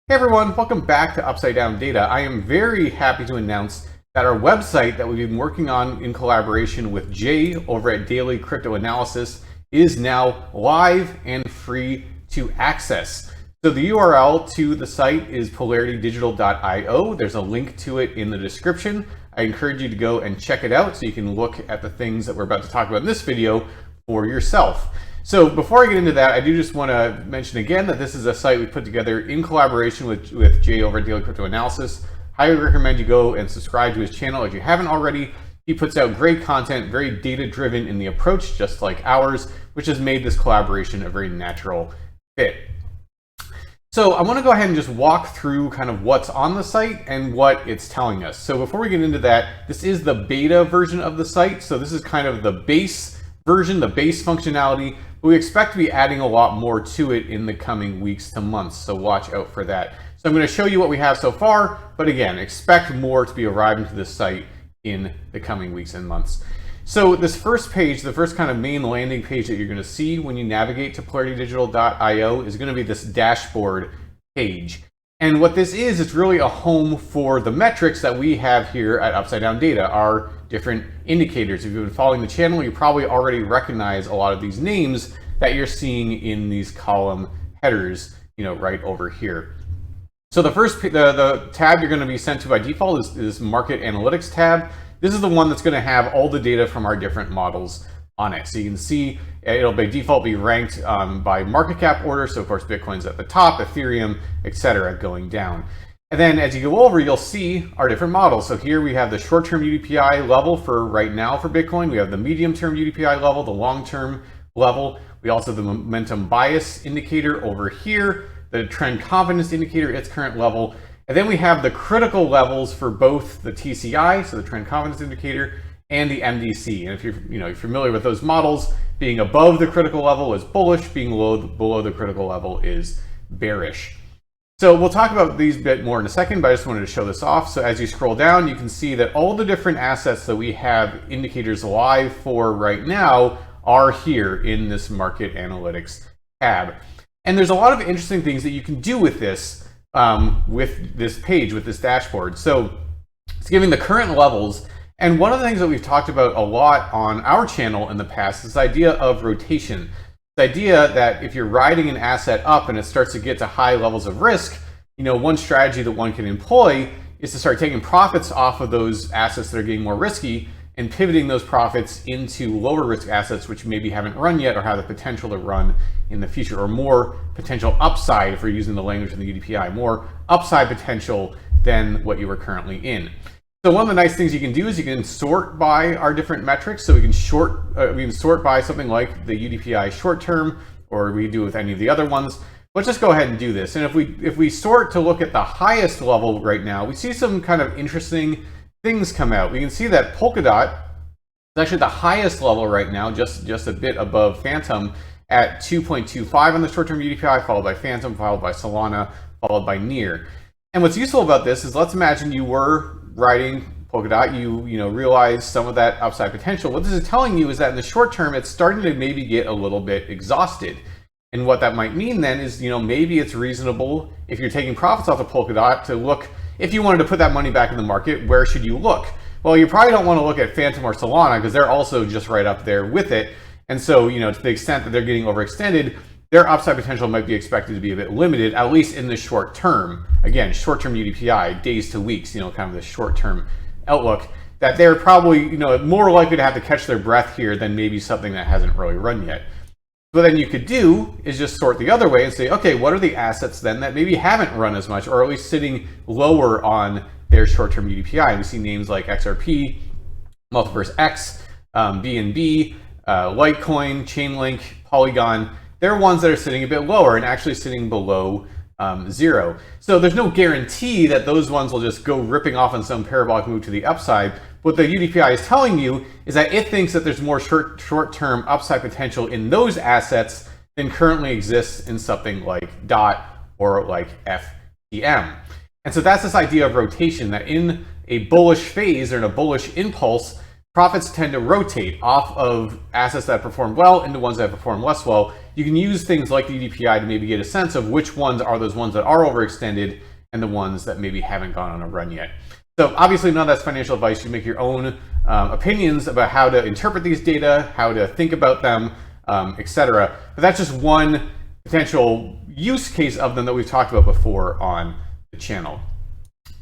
Hey everyone, welcome back to Upside Down Data. I am very happy to announce that our website that we've been working on in collaboration with Jay over at Daily Crypto Analysis is now live and free to access. So the URL to the site is polaritydigital.io. There's a link to it in the description. I encourage you to go and check it out so you can look at the things that we're about to talk about in this video for yourself. So before I get into that, I do just want to mention again that this is a site we put together in collaboration with Jay over at Daily Crypto Analysis. Highly recommend you go and subscribe to his channel if you haven't already. He puts out great content, very data-driven in the approach, just like ours, which has made this collaboration a very natural fit. So I want to go ahead and just walk through kind of what's on the site and what it's telling us. So before we get into that, this is the beta version of the site. So this is kind of the base version, the base functionality. But we expect to be adding a lot more to it in the coming weeks to months. So watch out for that. So I'm going to show you what we have so far. But again, expect more to be arriving to this site in the coming weeks and months. So this first page, the first kind of main landing page that you're going to see when you navigate to polaritydigital.io is going to be this dashboard page. And what this is, it's really a home for the metrics that we have here at Upside Down Data, our different indicators. If you've been following the channel, you probably already recognize a lot of these names that you're seeing in these column headers, right over here. So the first, the tab you're going to be sent to by default is this Market Analytics tab. This is the one that's going to have all the data from our different models on it. So you can see it'll by default be ranked by market cap order. So of course, Bitcoin's at the top, Ethereum, etc., going down. And then as you go over, you'll see our different models. So here we have the short-term UDPI level for right now for Bitcoin. We have the medium-term UDPI level, the long-term level. We also have the momentum bias indicator over here, the trend confidence indicator, its current level. And then we have the critical levels for both the TCI, so the trend confidence indicator, and the MDC. And if you're familiar with those models, being above the critical level is bullish, being below the critical level is bearish. So we'll talk about these a bit more in a second, but I just wanted to show this off. So as you scroll down, you can see that all the different assets that we have indicators live for right now are here in this Market Analytics tab. And there's a lot of interesting things that you can do with this page, with this dashboard. So it's giving the current levels. And one of the things that we've talked about a lot on our channel in the past is this idea of rotation. The idea that if you're riding an asset up and it starts to get to high levels of risk, one strategy that one can employ is to start taking profits off of those assets that are getting more risky and pivoting those profits into lower risk assets which maybe haven't run yet or have the potential to run in the future, or more potential upside, if we're using the language in the UDPI, more upside potential than what you were currently in. So one of the nice things you can do is you can sort by our different metrics. So we can sort by something like the UDPI short term, or we do with any of the other ones. Let's just go ahead and do this. And if we sort to look at the highest level right now, we see some kind of interesting things come out. We can see that Polkadot is actually the highest level right now, just a bit above Phantom at 2.25 on the short-term UDPI, followed by Phantom, followed by Solana, followed by Near. And what's useful about this is, let's imagine you were riding Polkadot, you realize some of that upside potential. What this is telling you is that in the short term, it's starting to maybe get a little bit exhausted. And what that might mean then is, maybe it's reasonable, if you're taking profits off of Polkadot, to look, if you wanted to put that money back in the market, where should you look? Well, you probably don't want to look at Phantom or Solana because they're also just right up there with it. And so, to the extent that they're getting overextended, their upside potential might be expected to be a bit limited, at least in the short term. Again, short-term UDPI, days to weeks, kind of the short-term outlook, that they're probably, more likely to have to catch their breath here than maybe something that hasn't really run yet. So then you could do is just sort the other way and say, okay, what are the assets then that maybe haven't run as much, or at least sitting lower on their short-term UDPI? And we see names like XRP, Multiverse X, BNB, Litecoin, Chainlink, Polygon. They're ones that are sitting a bit lower and actually sitting below zero. So there's no guarantee that those ones will just go ripping off on some parabolic move to the upside. What the UDPI is telling you is that it thinks that there's more short-term upside potential in those assets than currently exists in something like DOT or like FTM. And so that's this idea of rotation, that in a bullish phase or in a bullish impulse, profits tend to rotate off of assets that perform well into ones that perform less well. you can use things like the UDPI to maybe get a sense of which ones are those ones that are overextended and the ones that maybe haven't gone on a run yet. So obviously none of that's financial advice. You make your own opinions about how to interpret these data, how to think about them, etc. But that's just one potential use case of them that we've talked about before on the channel.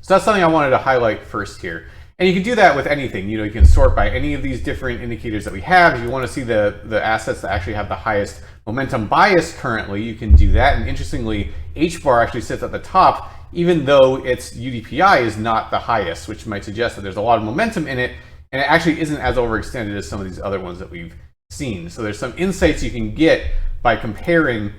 So that's something I wanted to highlight first here. And you can do that with anything. You can sort by any of these different indicators that we have. If you want to see the assets that actually have the highest momentum bias currently, you can do that. And interestingly, HBAR actually sits at the top, even though its UDPI is not the highest, which might suggest that there's a lot of momentum in it, and it actually isn't as overextended as some of these other ones that we've seen. So there's some insights you can get by comparing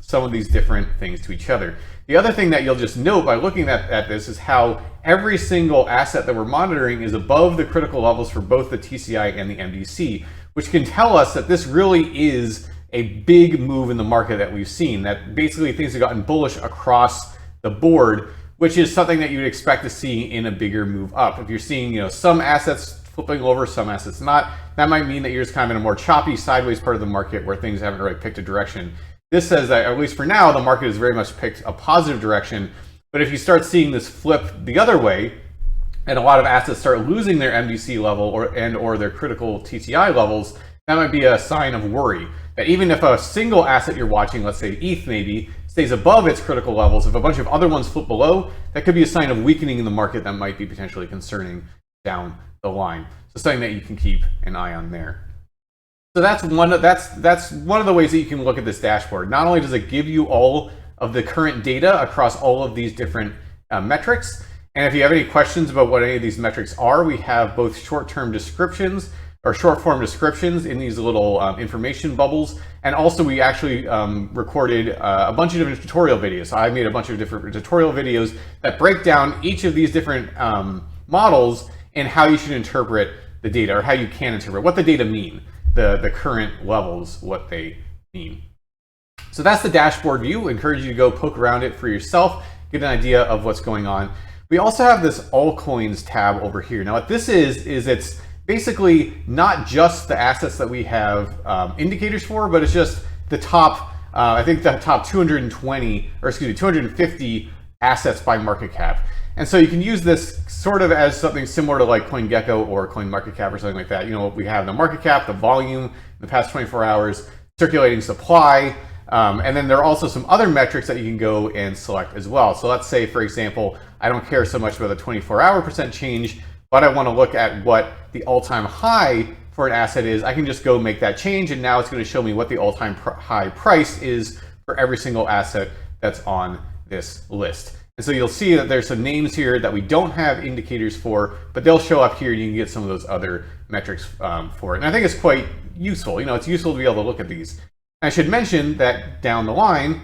some of these different things to each other. The other thing that you'll just note by looking at this is how every single asset that we're monitoring is above the critical levels for both the TCI and the MDC, which can tell us that this really is a big move in the market that we've seen, that basically things have gotten bullish across the board, which is something that you'd expect to see in a bigger move up. If you're seeing some assets flipping over, some assets not, that might mean that you're just kind of in a more choppy sideways part of the market where things haven't really picked a direction. This says that, at least for now, the market has very much picked a positive direction. But if you start seeing this flip the other way, and a lot of assets start losing their MDC level or their critical TTI levels, that might be a sign of worry. That even if a single asset you're watching, let's say ETH maybe, stays above its critical levels, if a bunch of other ones flip below, that could be a sign of weakening in the market that might be potentially concerning down the line. So something that you can keep an eye on there. So that's one of the ways that you can look at this dashboard. Not only does it give you all of the current data across all of these different metrics, and if you have any questions about what any of these metrics are, we have both short-term descriptions or short-form descriptions in these little information bubbles, and also we actually recorded a bunch of different tutorial videos. So I made a bunch of different tutorial videos that break down each of these different models and how you should interpret the data, or how you can interpret what the data mean. The current levels, what they mean. So that's the dashboard view. I encourage you to go poke around it for yourself, get an idea of what's going on. We also have this altcoins tab over here. Now what this is it's basically not just the assets that we have indicators for, but it's just the top, I think the top 250 assets by market cap. And so you can use this sort of as something similar to like CoinGecko or CoinMarketCap or something like that. We have the market cap, the volume in the past 24 hours, circulating supply, and then there are also some other metrics that you can go and select as well. So let's say, for example, I don't care so much about the 24-hour percent change, but I want to look at what the all-time high for an asset is. I can just go make that change, and now it's going to show me what the all-time high price is for every single asset that's on this list. And so you'll see that there's some names here that we don't have indicators for, but they'll show up here and you can get some of those other metrics for it. And I think it's quite useful. It's useful to be able to look at these. I should mention that down the line,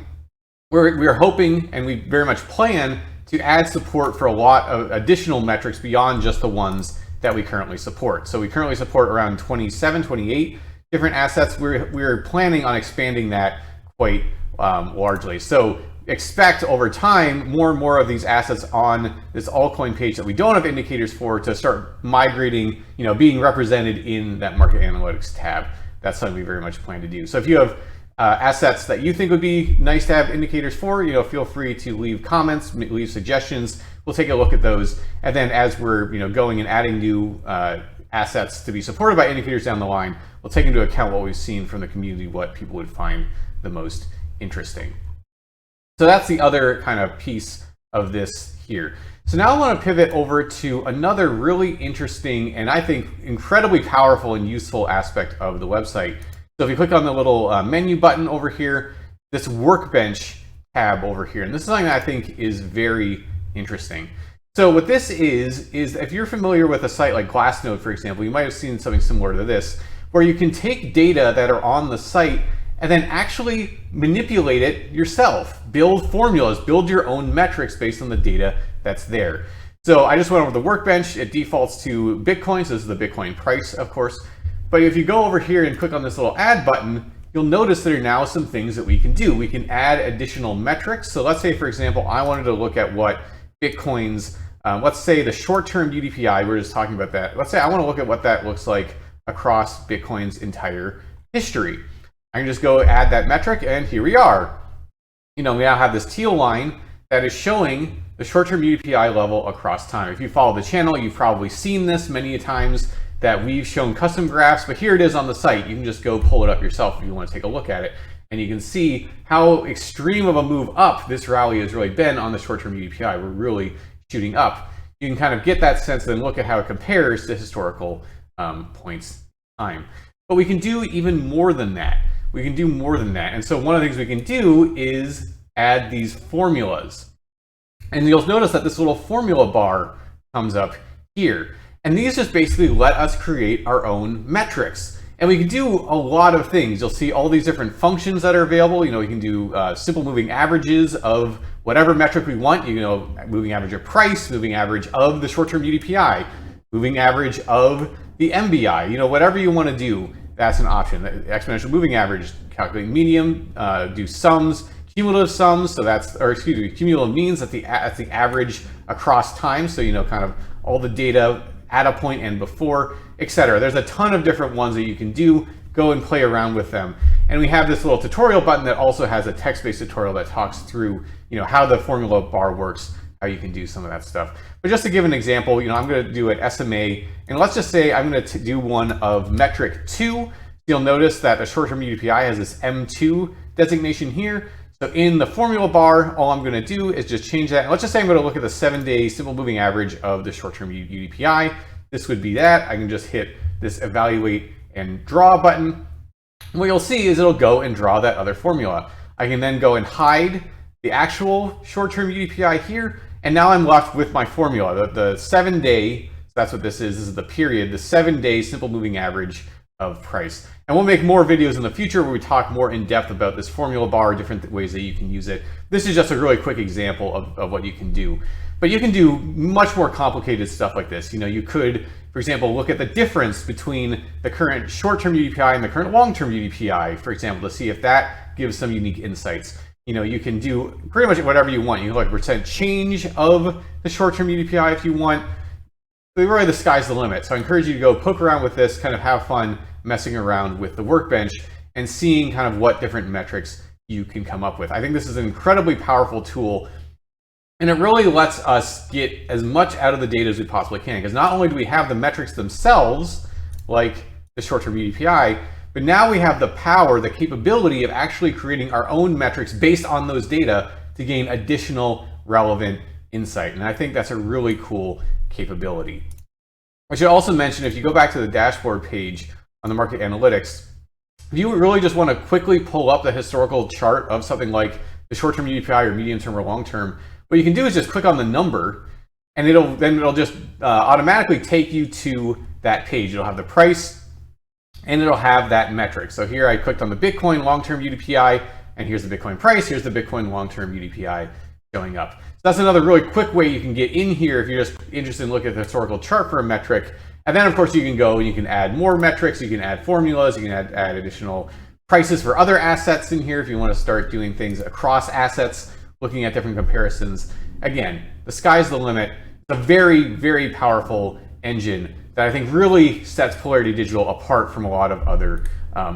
we're hoping, and we very much plan, to add support for a lot of additional metrics beyond just the ones that we currently support. So we currently support around 27, 28 different assets. We're planning on expanding that quite largely. So expect over time more and more of these assets on this altcoin page that we don't have indicators for to start migrating, being represented in that market analytics tab. That's something we very much plan to do. So if you have assets that you think would be nice to have indicators for, feel free to leave comments, leave suggestions. We'll take a look at those. And then as we're going and adding new assets to be supported by indicators down the line, we'll take into account what we've seen from the community, what people would find the most interesting. So that's the other kind of piece of this here. So now I want to pivot over to another really interesting and I think incredibly powerful and useful aspect of the website. So if you click on the little menu button over here, this Workbench tab over here, and this is something that I think is very interesting. So what this is if you're familiar with a site like Glassnode, for example, you might have seen something similar to this, where you can take data that are on the site and then actually manipulate it yourself. Build formulas, build your own metrics based on the data that's there. So I just went over the Workbench. It defaults to Bitcoin, so this is the Bitcoin price, of course. But if you go over here and click on this little add button, you'll notice there are now some things that we can do. We can add additional metrics. So let's say, for example, I wanted to look at what Bitcoin's, let's say the short-term UDPI, we're just talking about that. Let's say I want to look at what that looks like across Bitcoin's entire history. I can just go add that metric, and here we are. We now have this teal line that is showing the short-term UDPI level across time. If you follow the channel, you've probably seen this many times, that we've shown custom graphs, but here it is on the site. You can just go pull it up yourself if you want to take a look at it. And you can see how extreme of a move up this rally has really been on the short-term UDPI. We're really shooting up. You can kind of get that sense and look at how it compares to historical points in time. But we can do even more than that. We can do more than that. And so one of the things we can do is add these formulas. And you'll notice that this little formula bar comes up here. And these just basically let us create our own metrics. And we can do a lot of things. You'll see all these different functions that are available. We can do simple moving averages of whatever metric we want. Moving average of price, moving average of the short-term UDPI, moving average of the MBI. Whatever you want to do, that's an option. The exponential moving average, calculate median, do sums, cumulative sums. So cumulative means that's the average across time. So kind of all the data at a point and before, etc. There's a ton of different ones that you can do. Go and play around with them. And we have this little tutorial button that also has a text-based tutorial that talks through, how the formula bar works, how you can do some of that stuff. But just to give an example, I'm going to do an SMA, and let's just say I'm going to do one of metric 2. You'll notice that the short-term UDPI has this M2 designation here. So in the formula bar, all I'm going to do is just change that. And let's just say I'm going to look at the 7-day simple moving average of the short-term UDPI. This would be that. I can just hit this evaluate and draw button. And what you'll see is it'll go and draw that other formula. I can then go and hide the actual short-term UDPI here. And now I'm left with my formula, the 7-day, so that's what this is the period, the 7-day simple moving average of price. And we'll make more videos in the future where we talk more in depth about this formula bar, different ways that you can use it. This is just a really quick example of what you can do. But you can do much more complicated stuff like this. You could, for example, look at the difference between the current short-term UDPI and the current long-term UDPI, for example, to see if that gives some unique insights. You can do pretty much whatever you want. You can look at percent change of the short-term UDPI if you want. Really, the sky's the limit. So I encourage you to go poke around with this, kind of have fun messing around with the Workbench and seeing kind of what different metrics you can come up with. I think this is an incredibly powerful tool, and it really lets us get as much out of the data as we possibly can, because not only do we have the metrics themselves, like the short-term UDPI, but now we have the power, the capability of actually creating our own metrics based on those data to gain additional relevant insight. And I think that's a really cool capability. I should also mention, if you go back to the dashboard page on the market analytics, if you really just want to quickly pull up the historical chart of something like the short-term UDPI or medium-term or long-term, what you can do is just click on the number, and it'll just automatically take you to that page. It'll have the price, and it'll have that metric. So here I clicked on the Bitcoin long-term UDPI, and here's the Bitcoin price. Here's the Bitcoin long-term UDPI showing up. So that's another really quick way you can get in here if you're just interested in looking at the historical chart for a metric. And then, of course, you can go and you can add more metrics, you can add formulas, you can add additional prices for other assets in here if you want to start doing things across assets, looking at different comparisons. Again, the sky's the limit. It's a very, very powerful engine that I think really sets Polarity Digital apart from a lot of other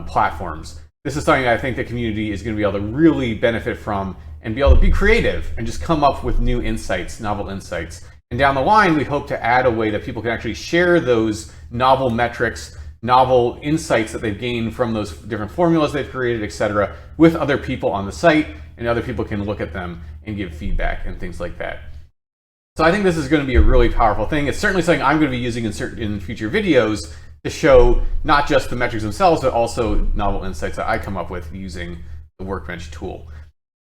platforms. This is something that I think the community is going to be able to really benefit from and be able to be creative and just come up with new insights, novel insights. And down the line, we hope to add a way that people can actually share those novel metrics, novel insights that they've gained from those different formulas they've created, etc., with other people on the site, and other people can look at them and give feedback and things like that. So I think this is going to be a really powerful thing. It's certainly something I'm going to be using in future videos to show not just the metrics themselves, but also novel insights that I come up with using the Workbench tool.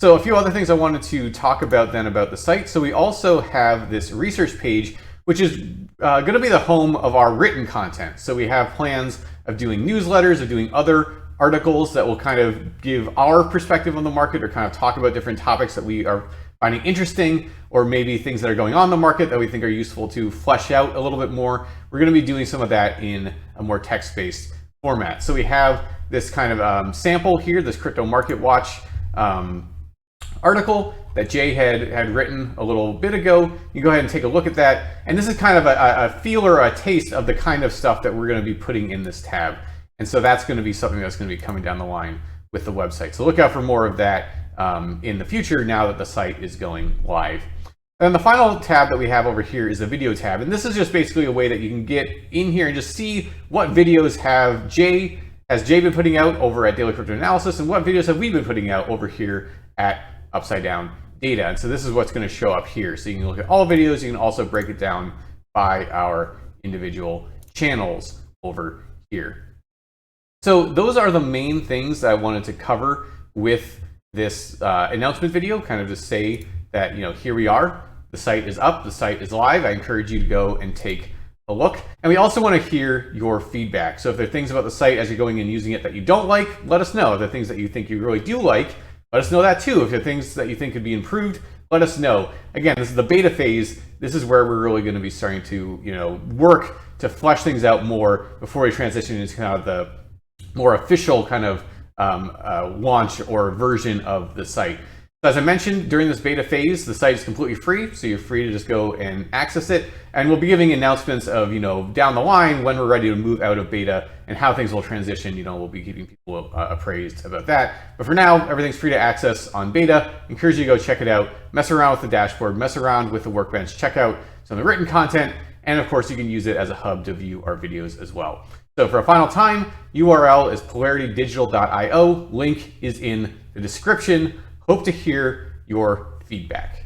So a few other things I wanted to talk about then about the site. So we also have this research page, which is going to be the home of our written content. So we have plans of doing newsletters, of doing other articles that will kind of give our perspective on the market or kind of talk about different topics that we are finding interesting, or maybe things that are going on in the market that we think are useful to flesh out a little bit more. We're going to be doing some of that in a more text-based format. So we have this kind of sample here, this Crypto Market Watch article that Jay had written a little bit ago. You go ahead and take a look at that. And this is kind of a feeler, a taste of the kind of stuff that we're going to be putting in this tab. And so that's going to be something that's going to be coming down the line with the website. So look out for more of that in the future now that the site is going live. And the final tab that we have over here is the video tab. And this is just basically a way that you can get in here and just see what videos has Jay been putting out over at Daily Crypto Analysis, and what videos have we been putting out over here at Upside Down Data. And so this is what's going to show up here. So you can look at all videos. You can also break it down by our individual channels over here. So those are the main things that I wanted to cover with this announcement video, kind of to say that, here we are. The site is up, the site is live. I encourage you to go and take a look. And we also want to hear your feedback. So if there are things about the site as you're going and using it that you don't like, let us know. If there are things that you think you really do like, let us know that too. If there are things that you think could be improved, let us know. Again, this is the beta phase. This is where we're really going to be starting to, work to flesh things out more before we transition into kind of the more official kind of launch or version of the site. So as I mentioned, during this beta phase, the site is completely free, so you're free to just go and access it. And we'll be giving announcements of, down the line when we're ready to move out of beta and how things will transition. We'll be keeping people appraised about that. But for now, everything's free to access on beta. Encourage you to go check it out, mess around with the dashboard, mess around with the Workbench, check out some of the written content, and of course, you can use it as a hub to view our videos as well. So for a final time, URL is polaritydigital.io. Link is in the description. Hope to hear your feedback.